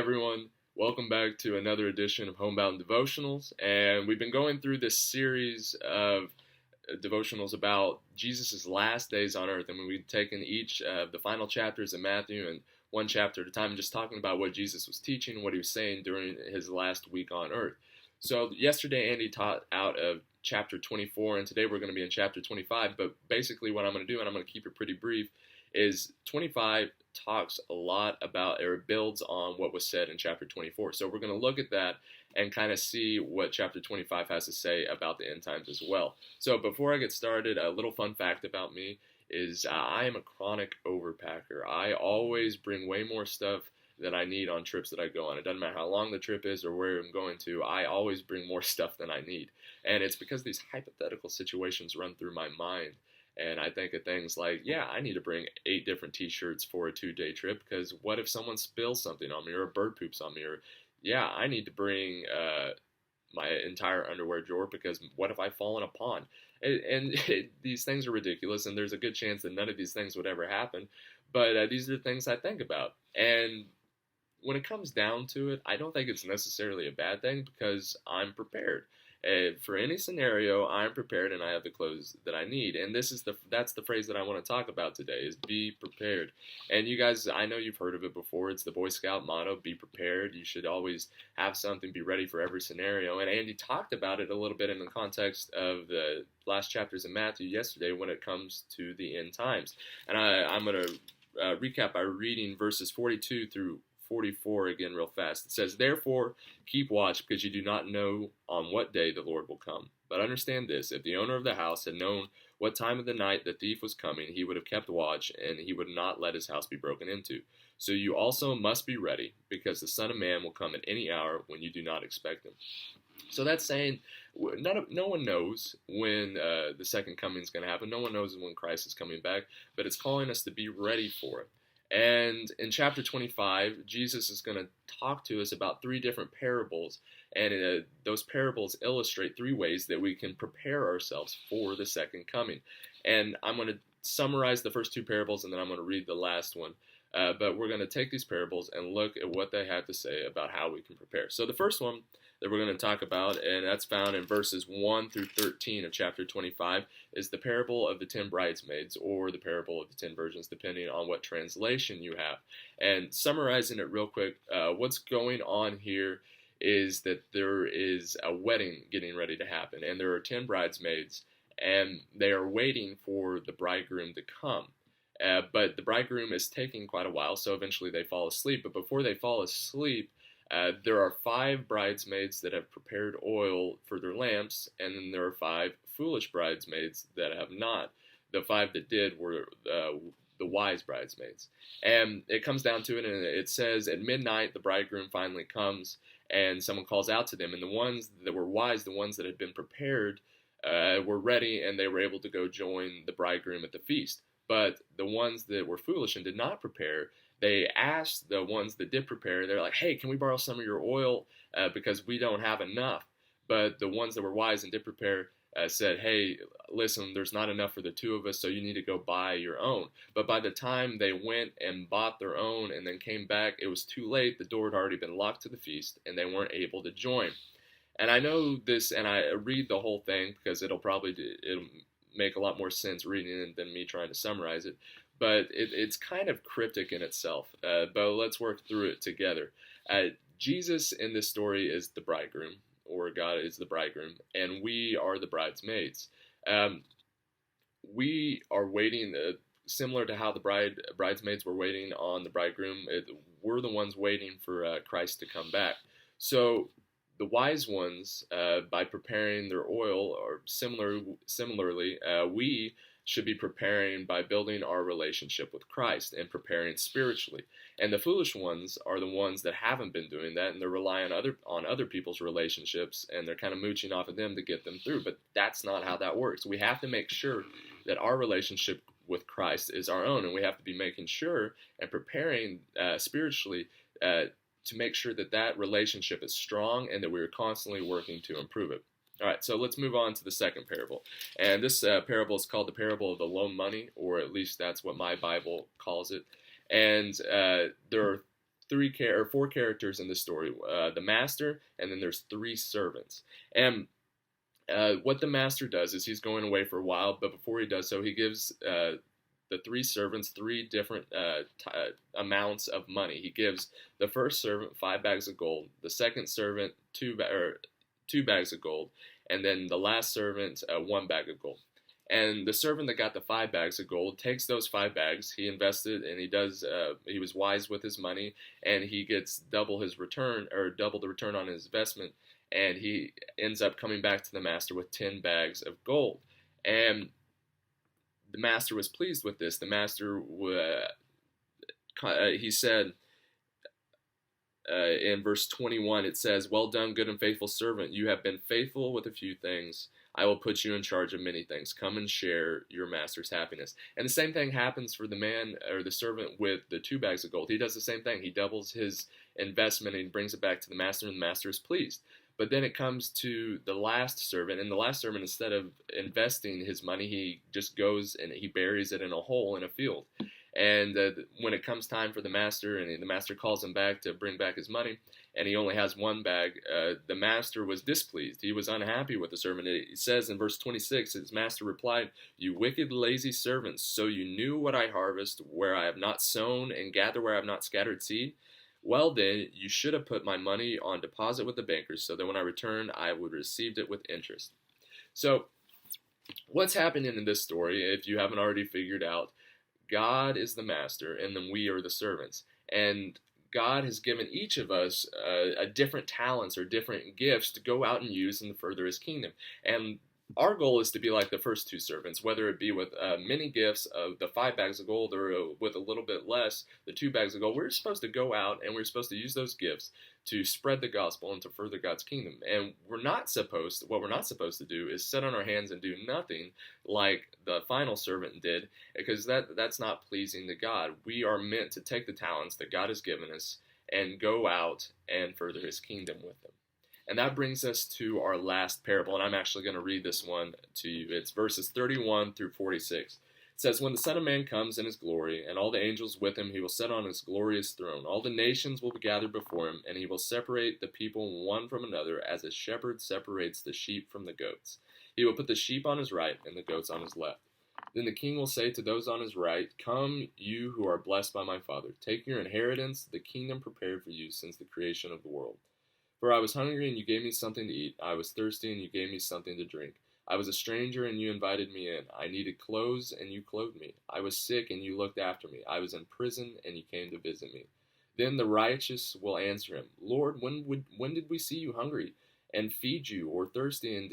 everyone, welcome back to another edition of Homebound Devotionals. And we've been going through this series of devotionals about Jesus' last days on earth. And we've taken each of the final chapters of Matthew and one chapter at a time, just talking about what Jesus was teaching, what he was saying during his last week on earth. So yesterday, Andy taught out of chapter 24, and today we're going to be in chapter 25. But basically what I'm going to do, and I'm going to keep it pretty brief, is 25 talks a lot about, or builds on what was said in chapter 24. So we're going to look at that and kind of see what chapter 25 has to say about the end times as well. So before I get started, a little fun fact about me is I am a chronic overpacker. I always bring way more stuff than I need on trips that I go on. It doesn't matter how long the trip is or where I'm going to, I always bring more stuff than I need. And it's because these hypothetical situations run through my mind. And I think of things like, yeah, I need to bring 8 different t-shirts for a 2-day trip, because what if someone spills something on me or a bird poops on me? Or, yeah, I need to bring my entire underwear drawer, because what if I fall in a pond? These things are ridiculous, and there's a good chance that none of these things would ever happen. But these are the things I think about. And when it comes down to it, I don't think it's necessarily a bad thing, because I'm prepared. For any scenario, I'm prepared and I have the clothes that I need. And that's the phrase that I want to talk about today, is be prepared. And you guys, I know you've heard of it before. It's the Boy Scout motto, be prepared. You should always have something, be ready for every scenario. And Andy talked about it a little bit in the context of the last chapters of Matthew yesterday when it comes to the end times. And I'm going to recap by reading verses 42 through 44 again real fast. It says, "Therefore, keep watch, because you do not know on what day the Lord will come. But understand this, if the owner of the house had known what time of the night the thief was coming, he would have kept watch, and he would not let his house be broken into. So you also must be ready, because the Son of Man will come at any hour when you do not expect him." So that's saying no one knows when the second coming is going to happen. No one knows when Christ is coming back, but it's calling us to be ready for it. And in chapter 25, Jesus is going to talk to us about 3 different parables, and those parables illustrate 3 ways that we can prepare ourselves for the second coming. And I'm going to summarize the first 2 parables, and then I'm going to read the last one. But we're going to take these parables and look at what they have to say about how we can prepare. So the first one that we're going to talk about, and that's found in verses 1 through 13 of chapter 25, is the parable of the 10 bridesmaids, or the parable of the 10 virgins, depending on what translation you have. And summarizing it real quick, what's going on here is that there is a wedding getting ready to happen, and there are 10 bridesmaids, and they are waiting for the bridegroom to come. But the bridegroom is taking quite a while, so eventually they fall asleep. But before they fall asleep, there are 5 bridesmaids that have prepared oil for their lamps, and then there are 5 foolish bridesmaids that have not. The 5 that did were the wise bridesmaids. And it comes down to it, and it says, at midnight the bridegroom finally comes, and someone calls out to them. And the ones that were wise, the ones that had been prepared, were ready, and they were able to go join the bridegroom at the feast. But the ones that were foolish and did not prepare, they asked the ones that did prepare, they're like, hey, can we borrow some of your oil because we don't have enough? But the ones that were wise and did prepare said, hey, listen, there's not enough for the 2 of us, so you need to go buy your own. But by the time they went and bought their own and then came back, it was too late. The door had already been locked to the feast, and they weren't able to join. And I know this, and I read the whole thing because it'll make a lot more sense reading it than me trying to summarize it. But it's kind of cryptic in itself. But let's work through it together. Jesus in this story is the bridegroom, or God is the bridegroom, and we are the bridesmaids. We are waiting, similar to how the bridesmaids were waiting on the bridegroom. We're the ones waiting for Christ to come back. So the wise ones, by preparing their oil, or similarly, we should be preparing by building our relationship with Christ and preparing spiritually. And the foolish ones are the ones that haven't been doing that, and they're relying on other people's relationships, and they're kind of mooching off of them to get them through. But that's not how that works. We have to make sure that our relationship with Christ is our own, and we have to be making sure and preparing spiritually to make sure that that relationship is strong and that we're constantly working to improve it. All right, so let's move on to the second parable. And this parable is called the parable of the loan money, or at least that's what my Bible calls it. And there are four characters in the story: the master, and then there's three servants. And what the master does is he's going away for a while, but before he does so, he gives the three servants three different amounts of money. He gives the first servant 5 bags of gold, the second servant 2 bags of gold, and then the last servant 1 bag of gold. And the servant that got the 5 bags of gold takes those 5 bags. He invested, and he was wise with his money, and he gets double his return, or double the return on his investment. And he ends up coming back to the master with 10 bags of gold. And the master was pleased with this. The master, he said, in verse 21, it says, "Well done, good and faithful servant. You have been faithful with a few things. I will put you in charge of many things. Come and share your master's happiness." And the same thing happens for the man, or the servant with the 2 bags of gold. He does the same thing. He doubles his investment and brings it back to the master, and the master is pleased. But then it comes to the last servant, and the last servant, instead of investing his money, he just goes and he buries it in a hole in a field. And when it comes time for the master, and the master calls him back to bring back his money, and he only has 1 bag, the master was displeased. He was unhappy with the servant. It says in verse 26, his master replied, "You wicked, lazy servants, so you knew what I harvest, where I have not sown, and gather where I have not scattered seed? Well then, you should have put my money on deposit with the bankers, so that when I return, I would have received it with interest." So, what's happening in this story, if you haven't already figured out, God is the master, and then we are the servants. And God has given each of us a different talents or different gifts to go out and use and further His kingdom. And our goal is to be like the first two servants, whether it be with many gifts of the 5 bags of gold, or with a little bit less, the 2 bags of gold. We're supposed to go out and we're supposed to use those gifts to spread the gospel and to further God's kingdom. And what we're not supposed to do is sit on our hands and do nothing like the final servant did, because that's not pleasing to God. We are meant to take the talents that God has given us and go out and further His kingdom with them. And that brings us to our last parable, and I'm actually going to read this one to you. It's verses 31 through 46. It says, "When the Son of Man comes in His glory, and all the angels with Him, He will sit on His glorious throne. All the nations will be gathered before Him, and He will separate the people one from another, as a shepherd separates the sheep from the goats. He will put the sheep on His right, and the goats on His left. Then the King will say to those on His right, 'Come, you who are blessed by my Father. Take your inheritance, the kingdom prepared for you since the creation of the world. For I was hungry, and you gave me something to eat. I was thirsty, and you gave me something to drink. I was a stranger, and you invited me in. I needed clothes, and you clothed me. I was sick, and you looked after me. I was in prison, and you came to visit me.' Then the righteous will answer Him, 'Lord, when did we see you hungry and feed you, or thirsty and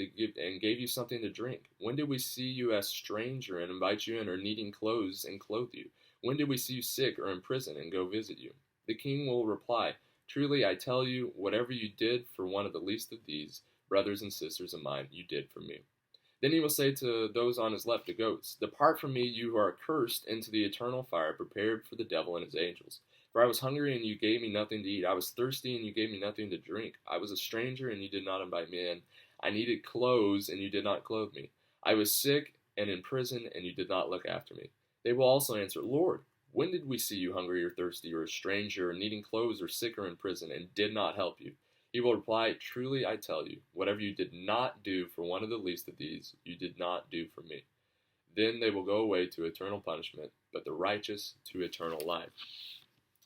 gave you something to drink? When did we see you as stranger and invite you in, or needing clothes and clothe you? When did we see you sick or in prison and go visit you?' The King will reply, 'Truly I tell you, whatever you did for one of the least of these brothers and sisters of mine, you did for me.' Then He will say to those on His left, the goats, 'Depart from me, you who are cursed, into the eternal fire prepared for the devil and his angels. For I was hungry, and you gave me nothing to eat. I was thirsty, and you gave me nothing to drink. I was a stranger, and you did not invite me in. I needed clothes, and you did not clothe me. I was sick and in prison, and you did not look after me.' They will also answer, 'Lord, when did we see you hungry or thirsty or a stranger or needing clothes or sick or in prison and did not help you?' He will reply, 'Truly I tell you, whatever you did not do for one of the least of these, you did not do for me.' Then they will go away to eternal punishment, but the righteous to eternal life."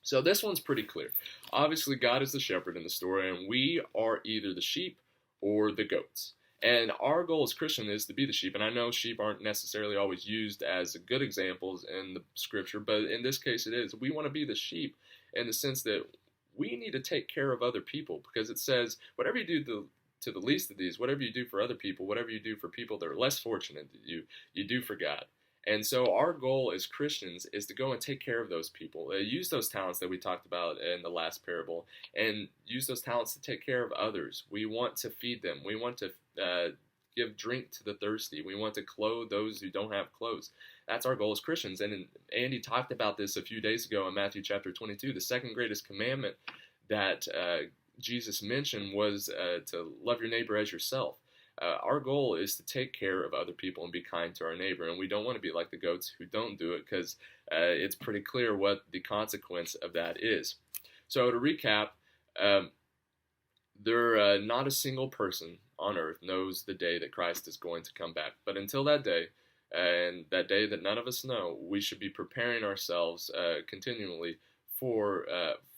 So this one's pretty clear. Obviously, God is the shepherd in the story, and we are either the sheep or the goats. And our goal as Christians is to be the sheep. And I know sheep aren't necessarily always used as good examples in the scripture, but in this case it is. We want to be the sheep in the sense that we need to take care of other people, because it says, whatever you do to the least of these, whatever you do for other people, whatever you do for people that are less fortunate than you do for God. And so our goal as Christians is to go and take care of those people. Use those talents that we talked about in the last parable, and use those talents to take care of others. We want to feed them. We want to give drink to the thirsty. We want to clothe those who don't have clothes. That's our goal as Christians. And Andy talked about this a few days ago in Matthew chapter 22. The second greatest commandment that Jesus mentioned was to love your neighbor as yourself. Our goal is to take care of other people and be kind to our neighbor, and we don't want to be like the goats who don't do it, because it's pretty clear what the consequence of that is. So to recap, um, not a single person on earth knows the day that Christ is going to come back. But until that day, and that day that none of us know, we should be preparing ourselves continually for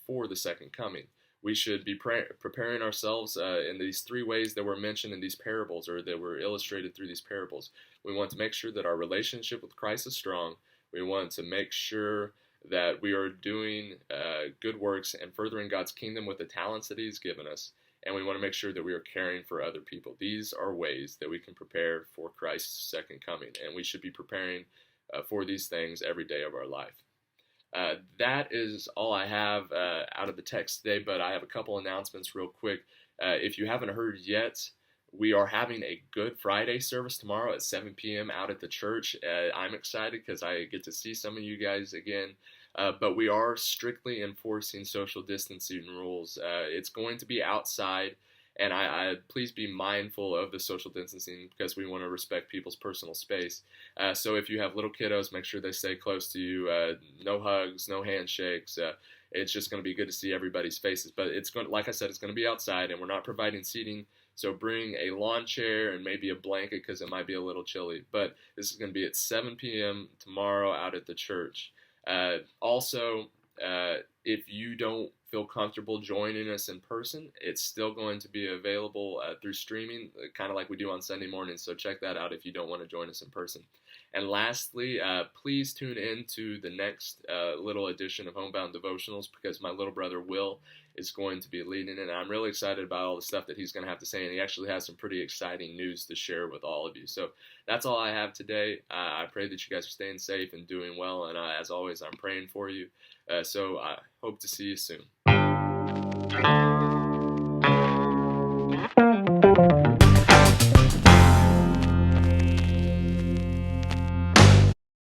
the second coming. We should be preparing ourselves in these three ways that were mentioned in these parables, or that were illustrated through these parables. We want to make sure that our relationship with Christ is strong. We want to make sure that we are doing good works and furthering God's kingdom with the talents that He's given us. And we want to make sure that we are caring for other people. These are ways that we can prepare for Christ's second coming, and we should be preparing for these things every day of our life. That is all I have out of the text today, but I have a couple announcements real quick. If you haven't heard yet, we are having a Good Friday service tomorrow at 7 p.m. out at the church. I'm excited because I get to see some of you guys again. But we are strictly enforcing social distancing rules. It's going to be outside, and I please be mindful of the social distancing because we want to respect people's personal space. So if you have little kiddos, make sure they stay close to you. No hugs, no handshakes. It's just going to be good to see everybody's faces. But it's going, like I said, it's going to be outside, and we're not providing seating. So bring a lawn chair and maybe a blanket because it might be a little chilly. But this is going to be at 7 p.m. tomorrow out at the church. Also, if you don't feel comfortable joining us in person, it's still going to be available through streaming, kind of like we do on Sunday mornings. So check that out if you don't want to join us in person. And lastly, please tune in to the next little edition of Homebound Devotionals because my little brother Will is going to be leading it. And I'm really excited about all the stuff that he's going to have to say. And he actually has some pretty exciting news to share with all of you. So that's all I have today. I pray that you guys are staying safe and doing well. And as always, I'm praying for you. So I hope to see you soon.